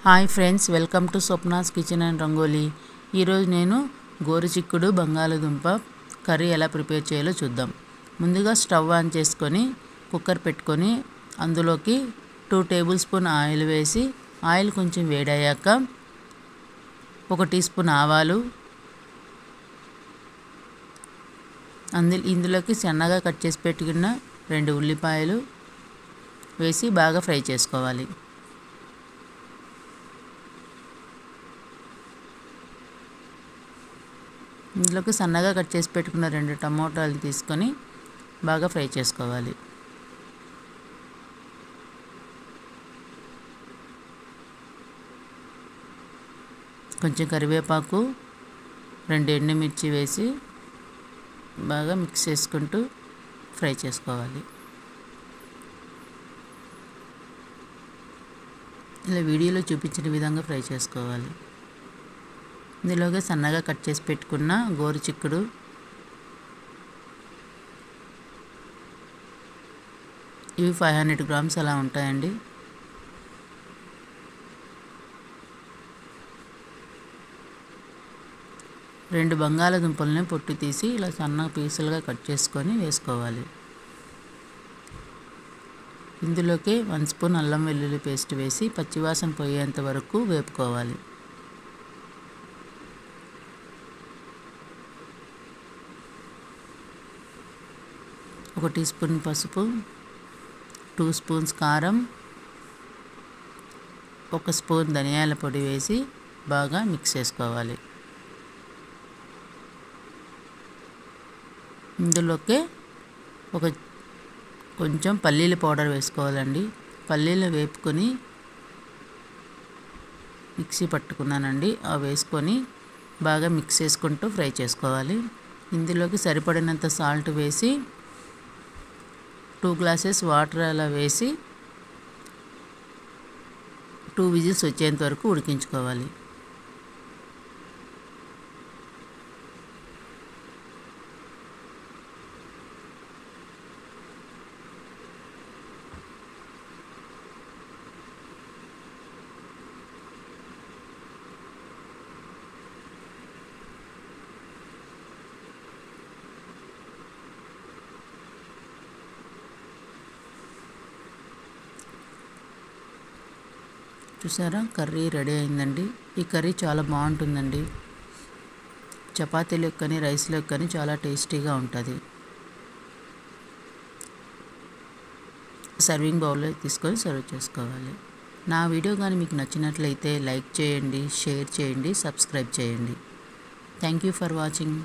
Hi friends, welcome to Swapna's kitchen and rangoli. ఈరోజు నేను గోరుచిక్కుడు బంగాళదుంప కర్రీ ఎలా ప్రిపేర్ చేయాలో చూద్దాం. ముందుగా స్టవ్ ఆన్ చేసుకొని కుక్కర్ పెట్టుకొని అందులోకి 2 టేబుల్ స్పూన్ ఆయిల్ వేసి ఆయిల్ కొంచెం వేడయ్యాక 1 టీ స్పూన్ ఆవాలు, ఇందులోకి సన్నగా కట్ చేసి పెట్టుకున్న 2 ఉల్లిపాయలు వేసి బాగా ఫ్రై చేసుకోవాలి. ఇందులోకి సన్నగా కట్ చేసి పెట్టుకున్న 2 టమోటాలు తీసుకొని బాగా ఫ్రై చేసుకోవాలి. కొంచెం కరివేపాకు, 2 ఎండుమిర్చి వేసి బాగా మిక్స్ చేసుకుంటూ ఫ్రై చేసుకోవాలి. ఇలా వీడియోలో చూపించిన విధంగా ఫ్రై చేసుకోవాలి. ఇందులోకి సన్నగా కట్ చేసి పెట్టుకున్న గోరుచిక్కుడు, ఇవి 500 గ్రామ్స్ అలా ఉంటాయండి. రెండు బంగాళదుంపల్ని పొట్టు తీసి ఇలా సన్న పీసులుగా కట్ చేసుకొని వేసుకోవాలి. ఇందులోకి 1 స్పూన్ అల్లం వెల్లుల్లి పేస్ట్ వేసి పచ్చివాసన పోయేంత వరకు వేపుకోవాలి. ఒక టీ స్పూన్ పసుపు, 2 స్పూన్స్ కారం, 1 స్పూన్ ధనియాల పొడి వేసి బాగా మిక్స్ చేసుకోవాలి. ఇందులోకి కొంచెం పల్లీల పౌడర్ వేసుకోవాలండి. పల్లీలు వేపుకొని మిక్సీ పట్టుకున్నానండి, అవి వేసుకొని బాగా మిక్స్ చేసుకుంటూ ఫ్రై చేసుకోవాలి. ఇందులోకి సరిపడినంత సాల్ట్ వేసి 2 గ్లాసెస్ వాటర్ అలా వేసి 2 విజిల్స్ వచ్చేంత వరకు ఉడికించుకోవాలి. చూసారా, కర్రీ రెడీ అయిందండి. ఈ కర్రీ చాలా బాగుంటుందండి. చపాతీలోకి కానీ రైస్లోకి కానీ చాలా టేస్టీగా ఉంటుంది. సర్వింగ్ బౌల్లో తీసుకొని సర్వ్ చేసుకోవాలి. నా వీడియో కానీ మీకు నచ్చినట్లయితే లైక్ చేయండి, షేర్ చేయండి, సబ్స్క్రైబ్ చేయండి. Thank you for watching.